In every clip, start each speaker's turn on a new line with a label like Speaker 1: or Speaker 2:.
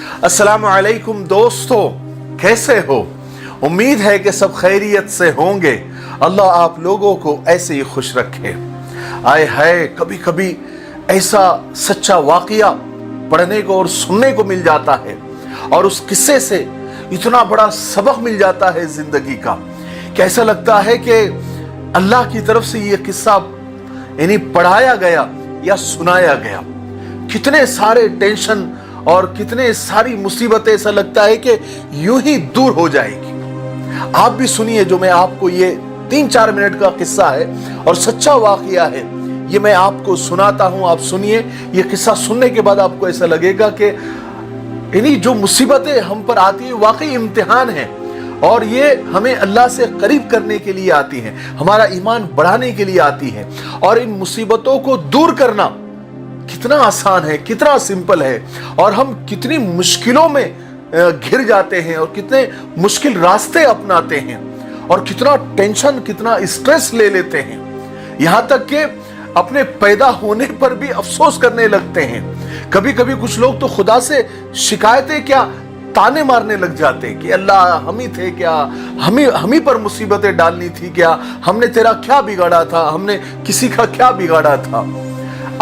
Speaker 1: अस्सलाम वालेकुम दोस्तों, कैसे हो? उम्मीद है कि सब खैरियत से होंगे। अल्लाह आप लोगों को ऐसे ही खुश रखे। आए है, कभी कभी ऐसा सच्चा वाकया पढ़ने को और सुनने को मिल जाता है और उस किस्से से इतना बड़ा सबक मिल जाता है जिंदगी का कि ऐसा लगता है कि अल्लाह की तरफ से ये किस्सा यानी पढ़ाया गया या सुनाया गया। कितने सारे टेंशन और कितने सारी मुसीबतें, ऐसा लगता है कि यूं ही दूर हो जाएगी। आप भी सुनिए, जो मैं आपको ये 3-4 मिनट का किस्सा है और सच्चा वाकया है, ये मैं आपको सुनाता हूं। आप सुनिए, ये किस्सा सुनने के बाद आपको ऐसा लगेगा कि यानी जो मुसीबतें हम पर आती है वाकई इम्तिहान है और ये हमें अल्लाह से करीब करने के लिए आती है, हमारा ईमान बढ़ाने के लिए आती है। और इन मुसीबतों को दूर करना कितना आसान है, कितना सिंपल है, और हम कितनी मुश्किलों में घिर जाते हैं और कितने मुश्किल रास्ते अपनाते हैं और कितना टेंशन, कितना स्ट्रेस ले लेते हैं, यहां तक कि अपने पैदा होने पर भी अफसोस करने लगते हैं। कभी कभी कुछ लोग तो खुदा से शिकायतें, क्या ताने मारने लग जाते हैं कि अल्लाह हम ही थे क्या, हम ही पर मुसीबतें डालनी थी क्या, हमने तेरा क्या बिगाड़ा था, हमने किसी का क्या बिगाड़ा था।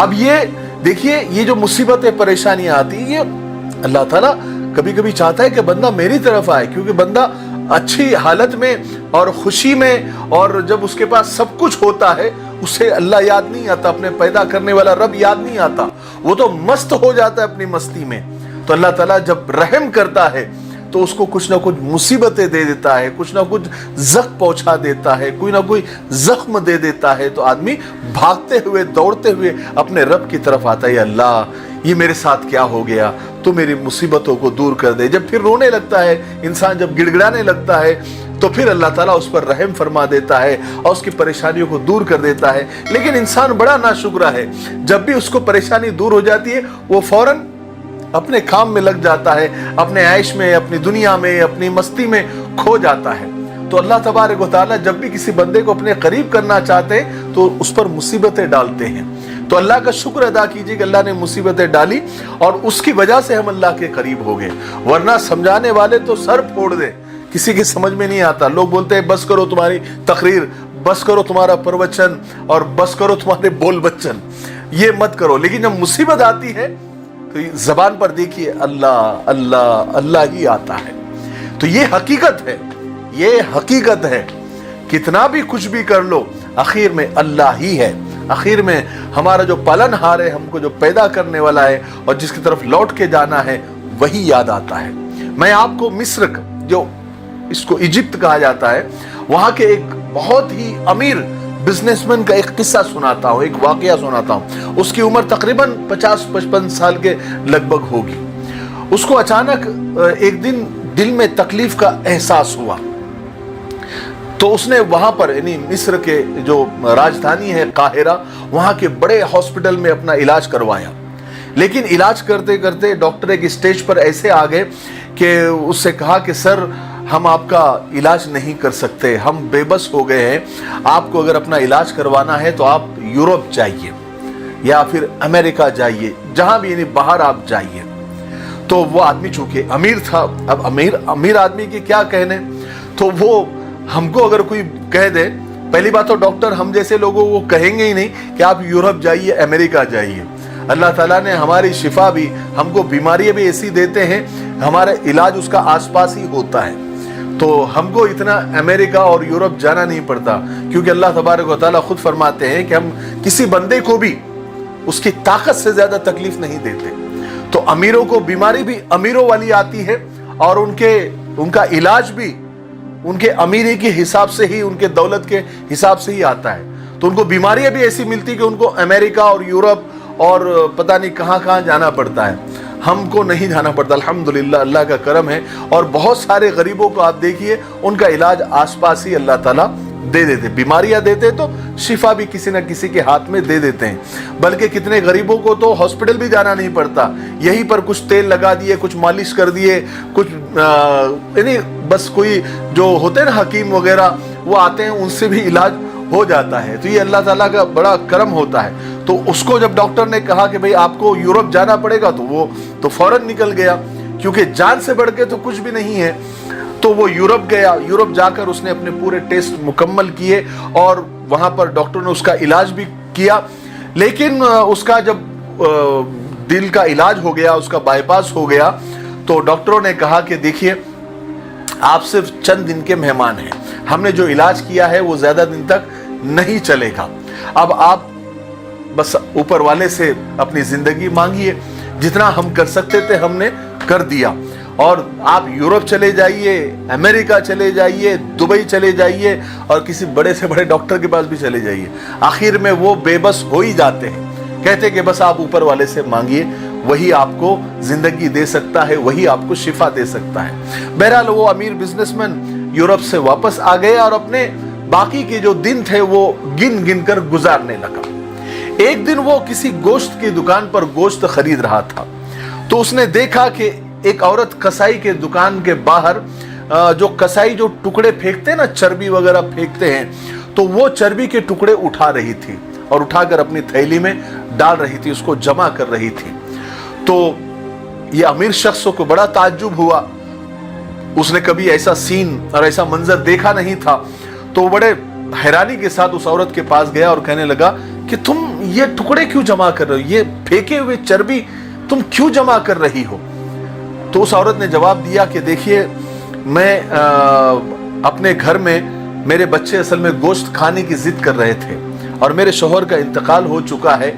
Speaker 1: अब ये देखिए, ये जो मुसीबतें परेशानियां आती है, ये अल्लाह ताला कभी कभी चाहता है कि बंदा मेरी तरफ आए, क्योंकि बंदा अच्छी हालत में और खुशी में और जब उसके पास सब कुछ होता है, उसे अल्लाह याद नहीं आता, अपने पैदा करने वाला रब याद नहीं आता, वो तो मस्त हो जाता है अपनी मस्ती में। तो अल्लाह ताला जब रहम करता है तो उसको कुछ ना कुछ मुसीबतें दे देता है, कुछ ना कुछ जख्म पहुंचा देता है, कोई ना कोई जख्म दे देता है, तो आदमी भागते हुए, दौड़ते हुए अपने रब की तरफ आता है, अल्लाह ये मेरे साथ क्या हो गया, तो मेरी मुसीबतों को दूर कर दे। जब फिर रोने लगता है इंसान, जब गिड़गिड़ाने लगता है, तो फिर अल्लाह ताला उस पर रहम फरमा देता है और उसकी परेशानियों को दूर कर देता है। लेकिन इंसान बड़ा नाशुक्र है, जब भी उसको परेशानी दूर हो जाती है, वो फौरन अपने काम में लग जाता है, अपने ऐश में, अपनी दुनिया में, अपनी मस्ती में खो जाता है। तो अल्लाह तबारक व तआला जब भी किसी बंदे को अपने करीब करना चाहते हैं तो उस पर मुसीबतें डालते हैं। तो अल्लाह का शुक्र अदा कीजिए कि अल्लाह ने मुसीबतें डाली और उसकी वजह से हम अल्लाह के करीब हो गए, वरना समझाने वाले तो सर फोड़ दे, किसी की समझ में नहीं आता। लोग बोलते हैं बस करो तुम्हारी तकरीर, बस करो तुम्हारा प्रवचन और बस करो तुम्हारे बोल बच्चन, ये मत करो। लेकिन जब मुसीबत आती है तो जबान पर देखिए अल्लाह अल्लाह अल्लाह ही आता है। तो ये हकीकत है, ये हकीकत है। कितना भी कुछ भी कर लो, आखिर में अल्लाह ही है, आखिर में हमारा जो पालनहार है, हमको जो पैदा करने वाला है और जिसकी तरफ लौट के जाना है, वही याद आता है। मैं आपको मिस्र, जो इसको इजिप्ट कहा जाता है, वहां के एक बहुत ही अमीर बिजनेसमैन का एक किस्सा सुनाता हूं, एक वाकया सुनाता हूं। उसकी उम्र तकरीबन 50-55 साल के लगभग होगी। उसको अचानक एक दिन दिल में तकलीफ का एहसास हुआ, तो उसने वहां पर यानी मिस्र के जो राजधानी है काहिरा, वहां के बड़े हॉस्पिटल में अपना इलाज करवाया। लेकिन इलाज करते करते डॉक्टर एक स्टेज पर ऐसे आ गए कि उससे कहा कि सर, हम आपका इलाज नहीं कर सकते, हम बेबस हो गए हैं, आपको अगर अपना इलाज करवाना है तो आप यूरोप जाइए या फिर अमेरिका जाइए, जहां भी यानी बाहर आप जाइए। तो वो आदमी चूंकि अमीर था, अब अमीर आदमी के क्या कहने, तो वो हमको अगर कोई कह दे, पहली बात तो डॉक्टर हम जैसे लोगों को कहेंगे ही नहीं कि आप यूरोप जाइए, अमेरिका जाइए। अल्लाह ताला ने हमारी शिफा भी, हमको बीमारियां भी ऐसी देते हैं, हमारा इलाज उसका आसपास ही होता है, तो हमको इतना अमेरिका और यूरोप जाना नहीं पड़ता, क्योंकि अल्लाह तबारक व तआला खुद फरमाते हैं कि हम किसी बंदे को भी उसकी ताकत से ज्यादा तकलीफ नहीं देते। तो अमीरों को बीमारी भी अमीरों वाली आती है और उनका इलाज भी उनके अमीरी के हिसाब से ही, उनके दौलत के हिसाब से ही आता है। तो उनको बीमारियां भी ऐसी मिलती कि उनको अमेरिका और यूरोप और पता नहीं कहां कहां जाना पड़ता है, हमको नहीं जाना पड़ता। अल्हम्दुलिल्लाह, अल्लाह का करम है। और बहुत सारे गरीबों को आप देखिए, उनका इलाज आसपास ही अल्लाह ताला दे देते, बीमारियां देते तो शिफा भी किसी न किसी के हाथ में दे देते हैं। बल्कि कितने गरीबों को तो हॉस्पिटल भी जाना नहीं पड़ता, यहीं पर कुछ तेल लगा दिए, कुछ मालिश कर दिए, कुछ यानी बस कोई जो होते हैं ना हकीम वगैरह, वो आते हैं, उनसे भी इलाज हो जाता है। तो ये अल्लाह ताला का बड़ा करम होता है। तो उसको जब डॉक्टर ने कहा कि भाई आपको यूरोप जाना पड़ेगा, तो वो तो फौरन निकल गया, क्योंकि जान से बढ़ के तो कुछ भी नहीं है। तो वो यूरोप गया, यूरोप जाकर उसने अपने पूरे टेस्ट मुकम्मल किए और वहां पर डॉक्टर ने उसका इलाज भी किया। लेकिन उसका जब दिल का इलाज हो गया, उसका बाईपास हो गया, तो डॉक्टरों ने कहा कि देखिए आप सिर्फ चंद दिन के मेहमान हैं, हमने जो इलाज किया है वो ज्यादा दिन तक नहीं चलेगा, अब आप बस ऊपर वाले से अपनी जिंदगी मांगिए, जितना हम कर सकते थे हमने कर दिया, और आप यूरोप चले जाइए, अमेरिका चले जाइए, दुबई चले जाइए और किसी बड़े से बड़े डॉक्टर के पास भी चले जाइए, आखिर में वो बेबस हो ही जाते हैं, कहते कि बस आप ऊपर वाले से मांगिए, वही आपको जिंदगी दे सकता है, वही आपको शिफा दे सकता है। बहरहाल वो अमीर बिजनेसमैन यूरोप से वापस आ गए और अपने बाकी के जो दिन थे वो गिन गिन कर गुजारने लगा। एक दिन वो किसी गोश्त की दुकान पर गोश्त खरीद रहा था, तो उसने देखा कि एक औरत कसाई के दुकान के बाहर जो कसाई जो टुकड़े फेंकते हैं ना, चर्बी वगैरह फेंकते हैं, तो वो चर्बी के टुकड़े उठा रही थी और उठाकर अपनी थैली में डाल रही थी, उसको जमा कर रही थी। तो ये अमीर शख्सों को बड़ा ताज्जुब हुआ, उसने कभी ऐसा सीन और ऐसा मंजर देखा नहीं था। तो बड़े हैरानी के साथ उस औरत के पास गया और कहने लगा कि तुम ये टुकड़े क्यों जमा कर रहे हो, ये फेंके हुए चर्बी तुम क्यों जमा कर रही हो? तो उस औरत ने जवाब दिया कि देखिए मैं अपने घर में मेरे बच्चे असल में गोश्त खाने की जिद कर रहे थे और मेरे शौहर का इंतकाल हो चुका है,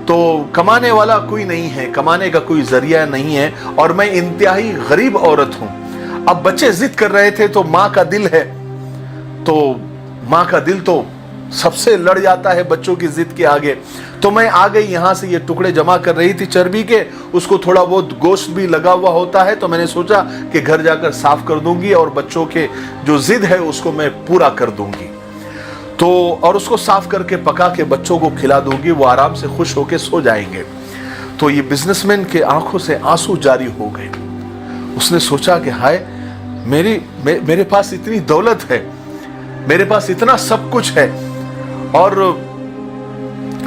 Speaker 1: तो कमाने वाला कोई नहीं है, कमाने का कोई जरिया नहीं है और मैं इंतहाई गरीब औरत हूं। अब बच्चे जिद कर रहे थे, तो माँ का दिल है, तो माँ का दिल तो सबसे लड़ जाता है बच्चों की जिद के आगे। तो मैं आ गई यहाँ से, ये टुकड़े जमा कर रही थी चर्बी के, उसको थोड़ा बहुत गोश्त भी लगा हुआ होता है, तो मैंने सोचा कि घर जाकर साफ कर दूंगी और बच्चों के जो जिद है उसको मैं पूरा कर दूंगी, तो और उसको साफ करके पका के बच्चों को खिला दूंगी, वो आराम से खुश होके सो जाएंगे। तो ये बिजनेसमैन के आंखों से आंसू जारी हो गए। उसने सोचा कि हाय मेरे पास इतनी दौलत है, मेरे पास इतना सब कुछ है, और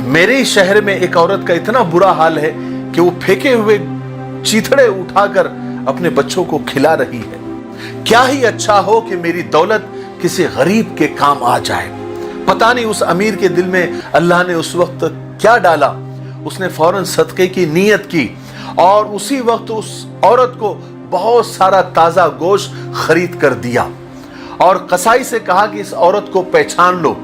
Speaker 1: मेरे ही शहर में एक औरत का इतना बुरा हाल है कि वो फेंके हुए चीथड़े उठाकर अपने बच्चों को खिला रही है। क्या ही अच्छा हो कि मेरी दौलत किसी गरीब के काम आ जाए। पता नहीं उस अमीर के दिल में अल्लाह ने उस वक्त क्या डाला, उसने फौरन सदके की नीयत की और उसी वक्त उस औरत को बहुत सारा ताजा गोश्त खरीद कर दिया और कसाई से कहा कि इस औरत को पहचान लो,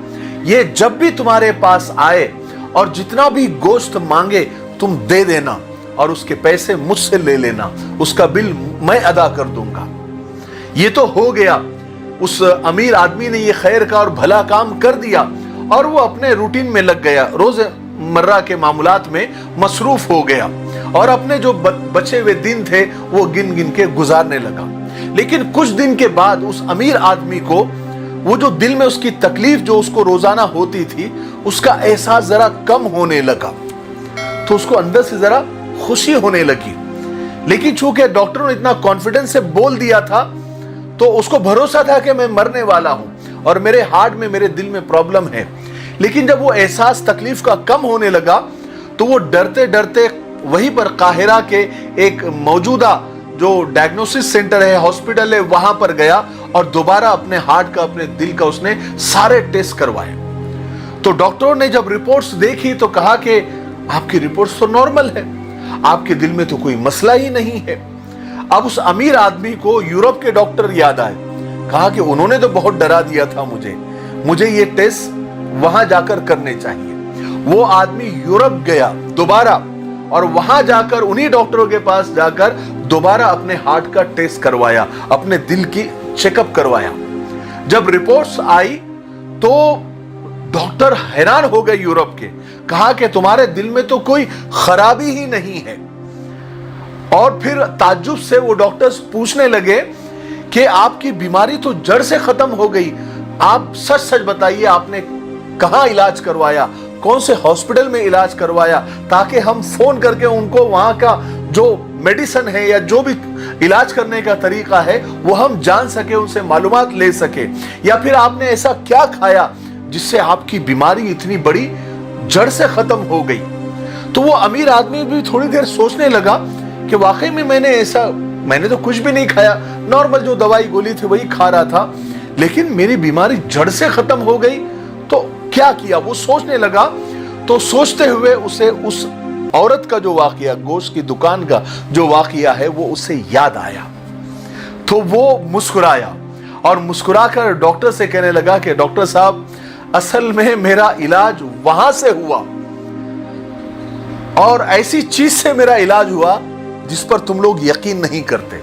Speaker 1: ये जब भी तुम्हारे पास आए और जितना भी गोश्त मांगे तुम दे देना और उसके पैसे मुझसे ले लेना, उसका बिल मैं अदा कर दूंगा। ये तो हो गया, उस अमीर आदमी ने ये खैर का और भला काम कर दिया और वो अपने रूटीन में लग गया, रोजमर्रा के मामूलात में मसरूफ हो गया और अपने जो बचे हुए दिन थे वो गिन गिन के गुजारने लगा। लेकिन कुछ दिन के बाद उस अमीर आदमी को वो जो दिल में उसकी तकलीफ जो उसको रोजाना होती थी उसका एहसास जरा कम होने लगा, तो उसको अंदर से जरा खुशी होने लगी। लेकिन चूंकि डॉक्टर ने इतना कॉन्फिडेंस से बोल दिया था तो उसको भरोसा था कि मैं मरने वाला हूं और मेरे हार्ट में, मेरे दिल में प्रॉब्लम है। लेकिन जब वो एहसास तकलीफ का कम होने लगा तो वो डरते डरते वहीं पर काहिरा के एक मौजूदा जो डायग्नोसिस सेंटर है, हॉस्पिटल है, वहां पर गया और दोबारा अपने हार्ट का, अपने दिल का उसने सारे टेस्ट करवाए। तो डॉक्टरों ने जब रिपोर्ट्स देखी तो कहा कि आपकी रिपोर्ट्स तो नॉर्मल है, आपके दिल में तो कोई मसला ही नहीं है। अब उस अमीर आदमी को यूरोप के डॉक्टर याद आए, कहा कि उन्होंने तो बहुत डरा दिया था मुझे ये टेस्ट वहां जाकर करने चाहिए। वो आदमी यूरोप गया दोबारा और वहां जाकर उन्हीं डॉक्टरों के पास जाकर दोबारा अपने हार्ट का टेस्ट करवाया, अपने दिल की चेकअप करवाया। जब रिपोर्ट्स आई तो डॉक्टर हैरान हो गए यूरोप के, कहा कि तुम्हारे दिल में तो कोई खराबी ही नहीं है। और फिर ताज्जुब से वो डॉक्टर्स पूछने लगे कि आपकी बीमारी तो जड़ से खत्म हो गई, आप सच सच बताइए आपने कहां इलाज करवाया, कौन से हॉस्पिटल में इलाज करवाया, ताकि हम फोन करके उनको वहां का जो मेडिसिन है या जो भी इलाज करने का तरीका है वो हम जान सके, उनसे मालूमात ले सके, या फिर आपने ऐसा क्या खाया जिससे आपकी बीमारी इतनी बड़ी जड़ से खत्म हो गई। तो वो अमीर आदमी भी थोड़ी देर सोचने लगा कि वाकई में मैंने ऐसा मैंने तो कुछ भी नहीं खाया, नॉर्मल जो दवाई गोली थी वही खा रहा था, लेकिन मेरी बीमारी जड़ से खत्म हो गई। तो क्या किया, वो सोचने लगा। तो सोचते हुए उसे उस औरत का जो वाकया, गोश्त की दुकान का जो वाकया है, वो उसे याद आया। तो वो मुस्कुराया और मुस्कुराकर डॉक्टर से कहने लगा कि डॉक्टर साहब, असल में मेरा इलाज वहां से हुआ और ऐसी चीज से मेरा इलाज हुआ जिस पर तुम लोग यकीन नहीं करते।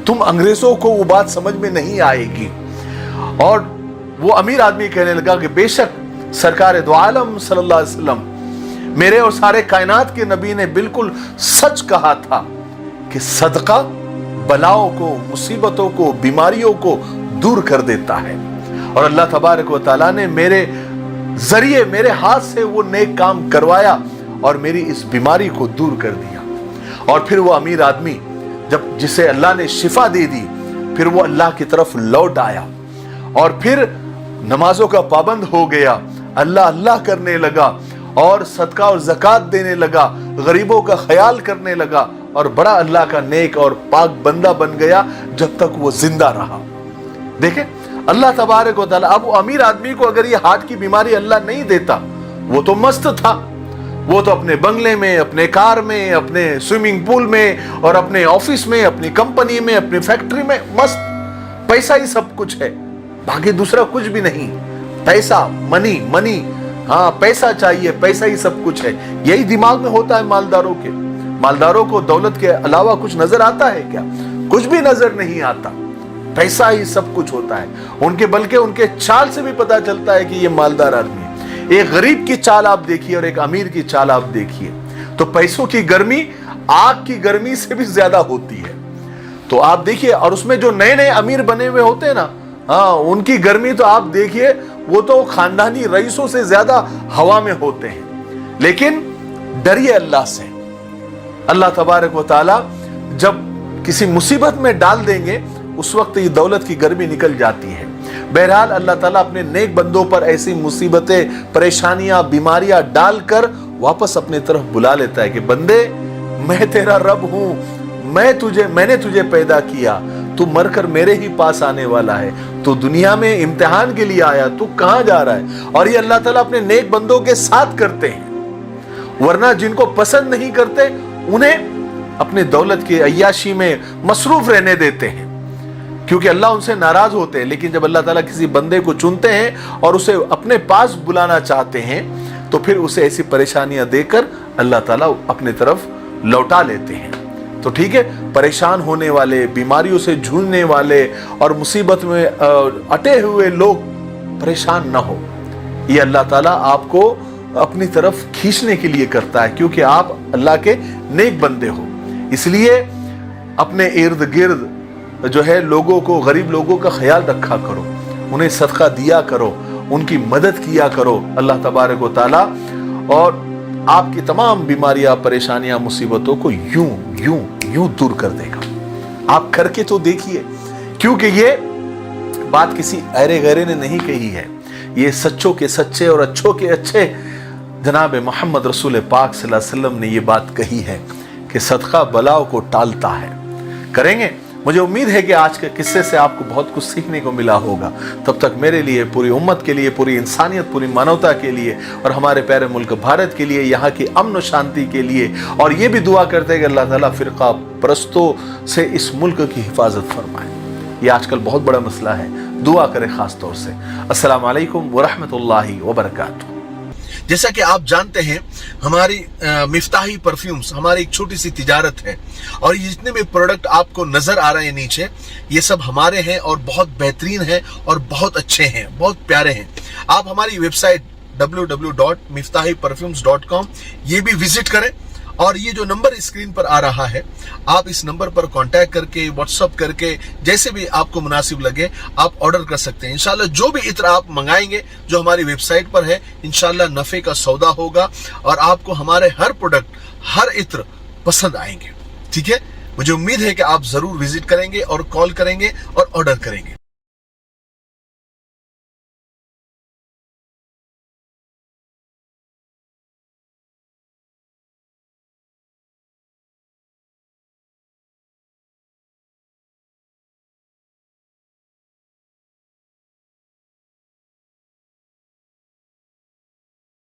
Speaker 1: तुम अंग्रेजों को वो बात समझ में नहीं आएगी। और वो अमीर आदमी कहने लगा कि बेशक सरकार दो आलम सल्लल्लाहु अलैहि वसल्लम, मेरे और सारे कायनात के नबी ने बिल्कुल सच कहा था कि सदका बलाओं को, मुसीबतों को, बीमारियों को दूर कर देता है। और अल्लाह तबारक व तआला ने मेरे जरिए, मेरे हाथ से वो नेक काम करवाया और मेरी इस बीमारी को दूर कर दिया। और फिर वो अमीर आदमी, जब जिसे अल्लाह ने शिफा दे दी, फिर वो अल्लाह की तरफ लौट आया और फिर नमाजों का पाबंद हो गया, अल्लाह अल्लाह करने लगा और सदका और ज़कात देने लगा, गरीबों का ख्याल करने लगा और बड़ा अल्लाह का नेक और पाक बंदा बन गया जब तक वो जिंदा रहा। देखें अल्लाह तबारक व तआला। अब अमीर आदमी को अगर ये हार्ट की बीमारी अल्लाह नहीं देता, वो तो मस्त था, वो तो अपने बंगले में, अपने कार में, अपने स्विमिंग पूल में और अपने ऑफिस में, अपनी कंपनी में, अपनी फैक्ट्री में मस्त, पैसा ही सब कुछ है, बाकी दूसरा कुछ भी नहीं। पैसा, मनी मनी, हाँ पैसा चाहिए, पैसा ही सब कुछ है, यही दिमाग में होता है मालदारों के। मालदारों को दौलत के अलावा कुछ नजर आता है क्या? कुछ भी नजर नहीं आता, पैसा ही सब कुछ होता है उनके। बल्कि उनके चाल से भी पता चलता है कि ये मालदार आदमी है। एक गरीब की चाल आप देखिए और एक अमीर की चाल आप देखिए, तो पैसों की गर्मी आग की गर्मी से भी ज्यादा होती है। तो आप देखिए, और उसमें जो नए नए अमीर बने हुए होते हैं ना, हाँ उनकी गर्मी तो आप देखिए, वो तो खानदानी रईसों से ज्यादा हवा में होते हैं। लेकिन डरिए अल्लाह से, अल्लाह तबारक व तआला जब किसी मुसीबत में डाल देंगे उस वक्त ये दौलत की गर्मी निकल जाती है। बहरहाल अल्लाह ताला अपने नेक बंदों पर ऐसी मुसीबतें, परेशानियां, बीमारियां डालकर वापस अपने तरफ बुला लेता है कि बंदे मैं तेरा रब हूं, मैंने तुझे पैदा किया, तू मरकर मेरे ही पास आने वाला है, तू दुनिया में इम्तिहान के लिए आया, तू कहां जा रहा है। और ये अल्लाह ताला अपने नेक बंदों के साथ करते हैं, वरना जिनको पसंद नहीं करते उन्हें अपने दौलत की अय्याशी में मसरूफ रहने देते हैं, क्योंकि अल्लाह उनसे नाराज होते हैं। लेकिन जब अल्लाह ताला किसी बंदे को चुनते हैं और उसे अपने पास बुलाना चाहते हैं, तो फिर उसे ऐसी परेशानियां देकर अल्लाह ताला अपने तरफ लौटा लेते हैं। तो ठीक है, परेशान होने वाले, बीमारियों से जूझने वाले और मुसीबत में अटे हुए लोग परेशान ना हो, ये अल्लाह ताला आपको अपनी तरफ खींचने के लिए करता है, क्योंकि आप अल्लाह के नेक बंदे हो। इसलिए अपने इर्द गिर्द जो है लोगों को, गरीब लोगों का ख्याल रखा करो, उन्हें सदका दिया करो, उनकी मदद किया करो। अल्लाह तबारक व तआला और आपकी तमाम बीमारियां, परेशानियां, मुसीबतों को यूं यूं यूं दूर कर देगा। आप करके तो देखिए, क्योंकि ये बात किसी ऐरे गैरे ने नहीं कही है, ये सच्चों के सच्चे और अच्छों के अच्छे जनाब मोहम्मद रसूल पाक सल्लल्लाहु अलैहि वसल्लम ने ये बात कही है कि सदका बलाओं को टालता है। करेंगे? मुझे उम्मीद है कि आज के किस्से से आपको बहुत कुछ सीखने को मिला होगा। तब तक मेरे लिए, पूरी उम्मत के लिए, पूरी इंसानियत, पूरी मानवता के लिए और हमारे प्यारे मुल्क भारत के लिए, यहाँ की अमन और शांति के लिए, और ये भी दुआ करते हैं कि अल्लाह ताला फिरका परस्तों से इस मुल्क की हिफाजत फरमाए। ये आजकल बहुत बड़ा मसला है, दुआ करें खास तौर से। अस्सलाम वालेकुम व रहमतुल्लाहि व बरकातुहू। जैसा कि आप जानते हैं, हमारी मिफ्ताही परफ्यूम्स हमारी एक छोटी सी तिजारत है, और ये जितने भी प्रोडक्ट आपको नजर आ रहे हैं नीचे, ये सब हमारे हैं और बहुत बेहतरीन हैं और बहुत अच्छे हैं, बहुत प्यारे हैं। आप हमारी वेबसाइट www.miftahiperfumes.com ये भी विजिट करें, और ये जो नंबर स्क्रीन पर आ रहा है, आप इस नंबर पर कांटेक्ट करके, व्हाट्सअप करके, जैसे भी आपको मुनासिब लगे आप ऑर्डर कर सकते हैं। इंशाल्लाह जो भी इत्र आप मंगाएंगे जो हमारी वेबसाइट पर है, इंशाल्लाह नफे का सौदा होगा और आपको हमारे हर प्रोडक्ट, हर इत्र पसंद आएंगे। ठीक है, मुझे उम्मीद है कि आप जरूर विजिट करेंगे और कॉल करेंगे और ऑर्डर करेंगे।